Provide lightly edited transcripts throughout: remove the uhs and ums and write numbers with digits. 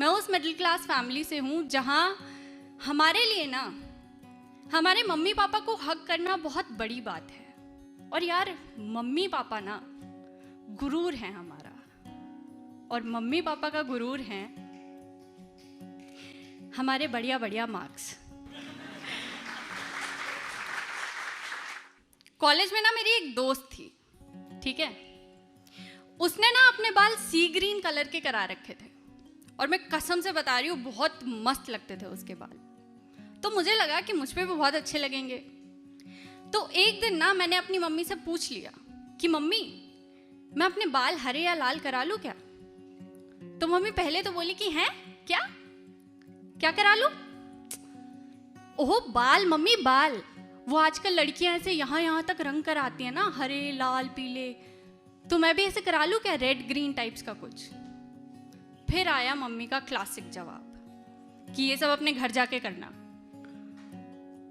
मैं उस middle class family से हूँ जहाँ हमारे लिए ना हमारे मम्मी पापा को हक करना बहुत बड़ी बात है। और यार मम्मी पापा ना गुरूर है हमारा, और मम्मी पापा का गुरूर है हमारे बढ़िया बढ़िया मार्क्स। कॉलेज में ना मेरी एक दोस्त थी, ठीक है, उसने ना अपने बाल सी ग्रीन कलर के करा रखे थे और मैं कसम से बता रही हूँ बहुत मस्त लगते थे उसके बाल। तो मुझे लगा कि मुझ पे भी बहुत अच्छे लगेंगे। तो एक दिन ना मैंने अपनी मम्मी से पूछ लिया कि मम्मी मैं अपने बाल हरे या लाल करा लूँ क्या? तो मम्मी पहले तो बोली कि हैं क्या क्या करा लूँ? ओह बाल मम्मी बाल, वो आजकल लड़कियां ऐसे यहाँ तक रंग कराती हैं ना, हरे लाल पीले, तो मैं भी ऐसे करा लूँ क्या, रेड ग्रीन टाइप्स का कुछ? फिर आया मम्मी का क्लासिक जवाब कि ये सब अपने घर जाके करना,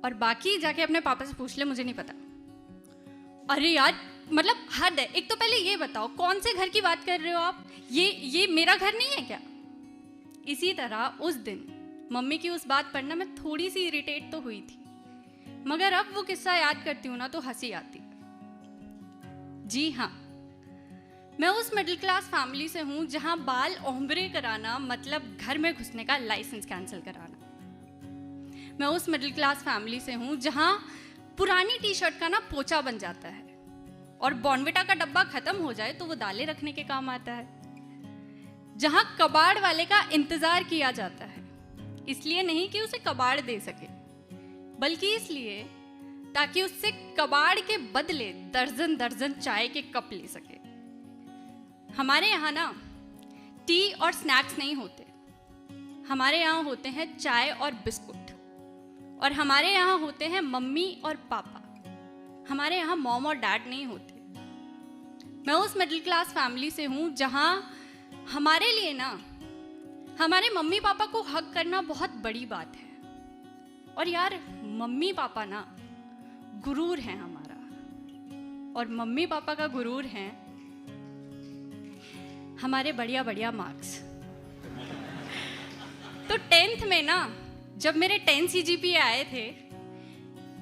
और बाकी जाके अपने पापा से पूछ ले, मुझे नहीं पता। अरे यार मतलब हद है। एक तो पहले ये बताओ कौन से घर की बात कर रहे हो आप? ये मेरा घर नहीं है क्या? इसी तरह उस दिन मम्मी की उस बात पर ना मैं थोड़ी सी इरिटेट तो हुई थी, मगर अब वो किस्सा याद करती हूँ ना तो हंसी आती है। जी हाँ, मैं उस मिडिल क्लास फैमिली से हूँ जहाँ बाल ओम्ब्रे कराना मतलब घर में घुसने का लाइसेंस कैंसिल कराना। मैं उस मिडिल क्लास फैमिली से हूँ जहाँ पुरानी टी शर्ट का ना पोचा बन जाता है और बॉर्नविटा का डब्बा खत्म हो जाए तो वो दालें रखने के काम आता है। जहाँ कबाड़ वाले का इंतजार किया जाता है, इसलिए नहीं कि उसे कबाड़ दे सके, बल्कि इसलिए ताकि उससे कबाड़ के बदले दर्जन दर्जन चाय के कप ले सके। हमारे यहाँ ना टी और स्नैक्स नहीं होते, हमारे यहाँ होते हैं चाय और बिस्कुट, और हमारे यहाँ होते हैं मम्मी और पापा। हमारे यहाँ मॉम और डैड नहीं होते। मैं उस मिडिल क्लास फैमिली से हूँ जहाँ हमारे लिए ना हमारे मम्मी पापा को हक करना बहुत बड़ी बात है। और यार मम्मी पापा ना गुरूर है हमारा, और मम्मी पापा का गुरूर है हमारे बढ़िया बढ़िया मार्क्स। तो 10th में ना जब मेरे 10 CGPA आए थे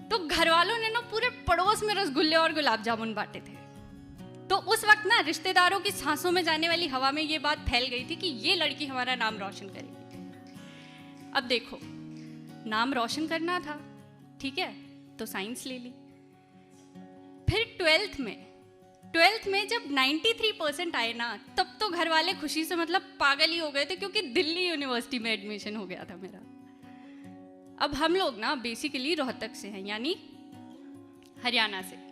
तो घर वालों ने ना पूरे पड़ोस में रसगुल्ले और गुलाब जामुन बांटे थे। तो उस वक्त ना रिश्तेदारों की सांसों में जाने वाली हवा में ये बात फैल गई थी कि ये लड़की हमारा नाम रोशन करेगी। अब देखो, नाम रोशन करना था, ठीक है, तो साइंस ले ली। फिर 12th में जब 93% आए ना, तब तो घर वाले खुशी से मतलब पागल ही हो गए थे, क्योंकि दिल्ली यूनिवर्सिटी में एडमिशन हो गया था मेरा। अब हम लोग ना बेसिकली रोहतक से हैं, यानी हरियाणा से।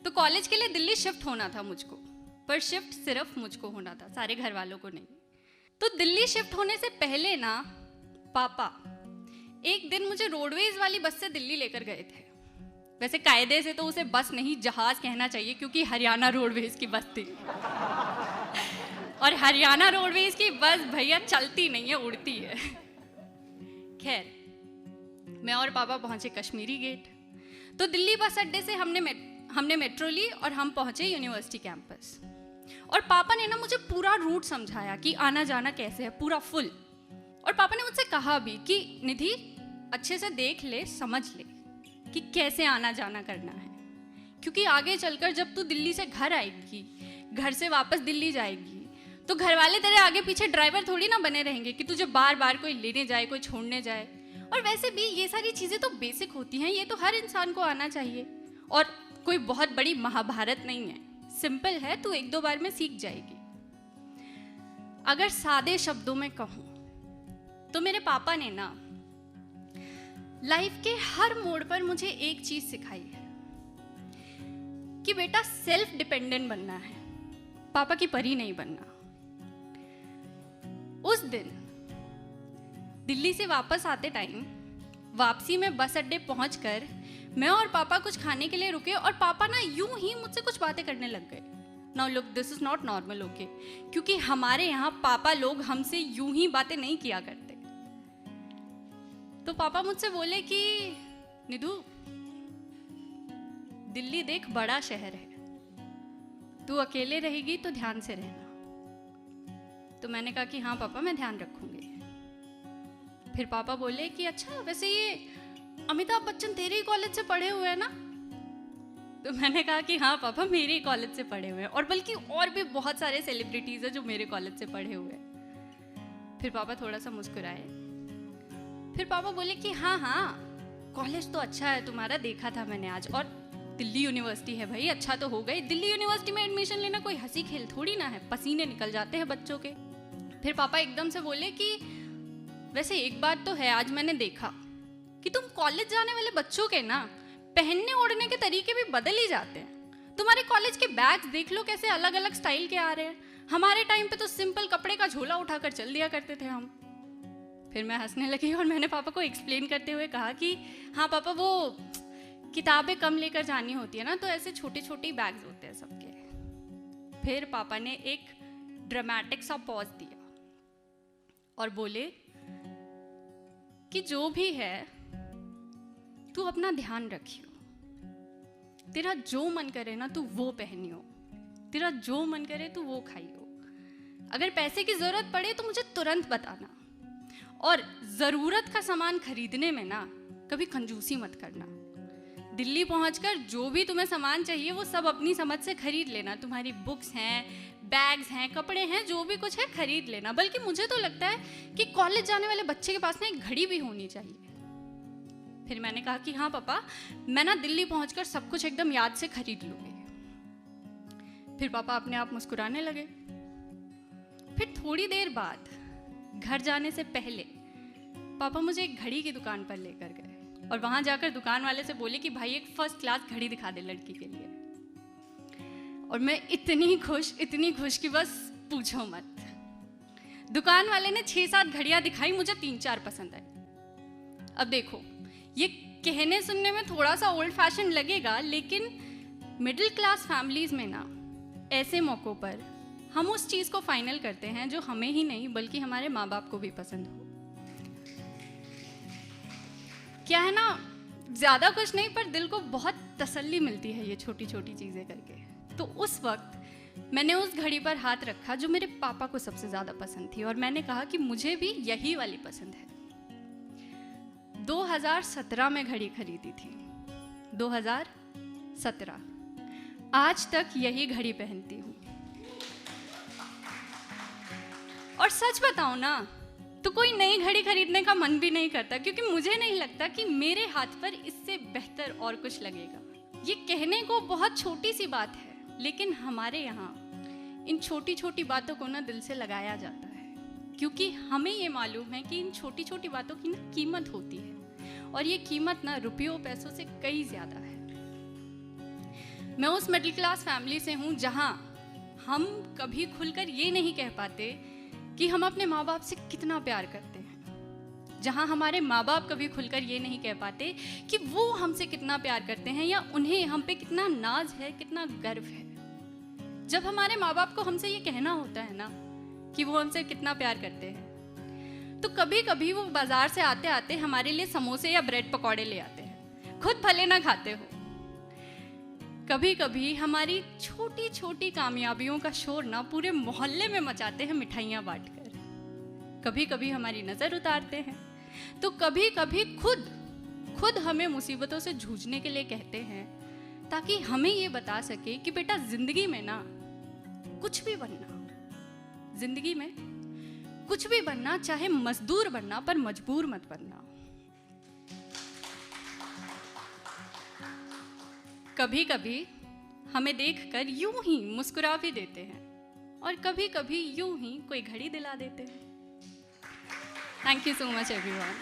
तो कॉलेज के लिए दिल्ली शिफ्ट होना था मुझको, पर शिफ्ट सिर्फ मुझको होना था, सारे घर वालों को नहीं। तो दिल्ली शिफ्ट होने से पहले ना पापा एक दिन मुझे रोडवेज वाली बस से दिल्ली लेकर गए थे। वैसे कायदे से तो उसे बस नहीं जहाज कहना चाहिए, क्योंकि हरियाणा रोडवेज की बस थी और हरियाणा रोडवेज की बस भैया चलती नहीं है, उड़ती है। खैर, मैं और पापा पहुंचे कश्मीरी गेट। तो दिल्ली बस अड्डे से हमने मेट्रो ली और हम पहुंचे यूनिवर्सिटी कैंपस। और पापा ने ना मुझे पूरा रूट समझाया कि आना जाना कैसे है, पूरा फुल। और पापा ने मुझसे कहा भी कि निधि अच्छे से देख ले, समझ ले कि कैसे आना जाना करना है, क्योंकि आगे चलकर जब तू दिल्ली से घर आएगी, घर से वापस दिल्ली जाएगी, तो घर वाले तेरे आगे पीछे ड्राइवर थोड़ी ना बने रहेंगे कि तुझे बार बार कोई लेने जाए, कोई छोड़ने जाए। और वैसे भी ये सारी चीज़ें तो बेसिक होती हैं, ये तो हर इंसान को आना चाहिए, और कोई बहुत बड़ी महाभारत नहीं है, सिंपल है, तू 1-2 बार में सीख जाएगी। अगर सादे शब्दों में कहूँ तो मेरे पापा ने ना लाइफ के हर मोड़ पर मुझे एक चीज सिखाई है कि बेटा सेल्फ डिपेंडेंट बनना है, पापा की परी नहीं बनना। उस दिन दिल्ली से वापस आते टाइम वापसी में बस अड्डे पहुंचकर मैं और पापा कुछ खाने के लिए रुके, और पापा ना यूं ही मुझसे कुछ बातें करने लग गए। Now look, this is not normal, okay, क्योंकि हमारे यहाँ पापा लोग हमसे यूं ही बातें नहीं किया करते। तो पापा मुझसे बोले कि निधु दिल्ली देख, बड़ा शहर है, तू अकेले रहेगी तो ध्यान से रहना। तो मैंने कहा कि हाँ पापा, मैं ध्यान रखूंगी। फिर पापा बोले कि अच्छा वैसे ये अमिताभ बच्चन तेरे ही कॉलेज से पढ़े हुए हैं ना? तो मैंने कहा कि हाँ पापा मेरे ही कॉलेज से पढ़े हुए हैं, और बल्कि और भी बहुत सारे सेलिब्रिटीज हैं जो मेरे कॉलेज से पढ़े हुए हैं। फिर पापा थोड़ा सा मुस्कुराए। फिर पापा बोले कि हाँ हाँ कॉलेज तो अच्छा है तुम्हारा, देखा था मैंने आज, और दिल्ली यूनिवर्सिटी है भाई, अच्छा तो हो गई। दिल्ली यूनिवर्सिटी में एडमिशन लेना कोई हंसी खेल थोड़ी ना है, पसीने निकल जाते हैं बच्चों के। फिर पापा एकदम से बोले कि वैसे एक बात तो है, आज मैंने देखा कि तुम कॉलेज जाने वाले बच्चों के ना पहनने ओढ़ने के तरीके भी बदल ही जाते हैं। तुम्हारे कॉलेज के बैग्स देख लो कैसे अलग अलग स्टाइल के आ रहे हैं। हमारे टाइम पे तो सिंपल कपड़े का झोला उठाकर चल दिया करते थे हम। फिर मैं हंसने लगी और मैंने पापा को एक्सप्लेन करते हुए कहा कि हाँ पापा वो किताबें कम लेकर जानी होती है ना, तो ऐसे छोटे छोटे बैग्स होते हैं सबके। फिर पापा ने एक ड्रामेटिक सा पॉज दिया और बोले कि जो भी है तू अपना ध्यान रखियो, तेरा जो मन करे ना तू वो पहनियो, तेरा जो मन करे तू वो खाइयो। अगर पैसे की जरूरत पड़े तो मुझे तुरंत बताना, और जरूरत का सामान खरीदने में ना कभी कंजूसी मत करना। दिल्ली पहुंचकर जो भी तुम्हें सामान चाहिए वो सब अपनी समझ से खरीद लेना। तुम्हारी बुक्स हैं, बैग्स हैं, कपड़े हैं, जो भी कुछ है खरीद लेना। बल्कि मुझे तो लगता है कि कॉलेज जाने वाले बच्चे के पास ना एक घड़ी भी होनी चाहिए। फिर मैंने कहा कि हाँ पापा मैं ना दिल्ली पहुंचकर सब कुछ एकदम याद से खरीद लूंगी। फिर पापा अपने आप मुस्कुराने लगे। फिर थोड़ी देर बाद घर जाने से पहले पापा मुझे एक घड़ी की दुकान पर लेकर गए और वहां जाकर दुकान वाले से बोले कि भाई एक फर्स्ट क्लास घड़ी दिखा दे लड़की के लिए। और मैं इतनी खुश कि बस पूछो मत। दुकान वाले ने 6-7 घड़ियां दिखाई, मुझे 3-4 पसंद आई। अब देखो ये कहने सुनने में थोड़ा सा ओल्ड फैशन लगेगा, लेकिन मिडिल क्लास फैमिलीज में ना ऐसे मौक़ों पर हम उस चीज़ को फाइनल करते हैं जो हमें ही नहीं बल्कि हमारे माँ बाप को भी पसंद हो। क्या है ना, ज़्यादा कुछ नहीं पर दिल को बहुत तसल्ली मिलती है ये छोटी छोटी चीज़ें करके। तो उस वक्त मैंने उस घड़ी पर हाथ रखा जो मेरे पापा को सबसे ज़्यादा पसंद थी, और मैंने कहा कि मुझे भी यही वाली पसंद है। 2017 में घड़ी खरीदी थी, 2017। आज तक यही घड़ी पहनती हूँ। और सच बताऊं ना तो कोई नई घड़ी खरीदने का मन भी नहीं करता, क्योंकि मुझे नहीं लगता कि मेरे हाथ पर इससे बेहतर और कुछ लगेगा। ये कहने को बहुत छोटी सी बात है, लेकिन हमारे यहाँ इन छोटी छोटी बातों को ना दिल से लगाया जाता है, क्योंकि हमें ये मालूम है कि इन छोटी छोटी बातों की ना कीमत होती है, और ये कीमत ना रुपयों पैसों से कई ज़्यादा है। मैं उस मिडिल क्लास फैमिली से हूँ जहाँ हम कभी खुलकर ये नहीं कह पाते कि हम अपने माँ बाप से कितना प्यार करते हैं, जहाँ हमारे माँ बाप कभी खुलकर ये नहीं कह पाते कि वो हमसे कितना प्यार करते हैं या उन्हें हम पे कितना नाज है, कितना गर्व है। जब हमारे माँ बाप को हमसे ये कहना होता है ना कि वो हमसे कितना प्यार करते हैं, तो कभी कभी वो बाजार से आते आते हमारे लिए समोसे या ब्रेड पकौड़े ले आते हैं, खुद भले ना खाते हो। कभी कभी हमारी छोटी छोटी कामयाबियों का शोर ना पूरे मोहल्ले में मचाते हैं मिठाइयाँ बांटकर। कभी कभी हमारी नज़र उतारते हैं, तो कभी कभी खुद हमें मुसीबतों से जूझने के लिए कहते हैं, ताकि हमें ये बता सके कि बेटा जिंदगी में ना कुछ भी बनना, जिंदगी में कुछ भी बनना, चाहे मजदूर बनना पर मजबूर मत बनना। कभी कभी हमें देखकर यूं ही मुस्कुरा भी देते हैं, और कभी कभी यूं ही कोई घड़ी दिला देते हैं। Thank you so much everyone.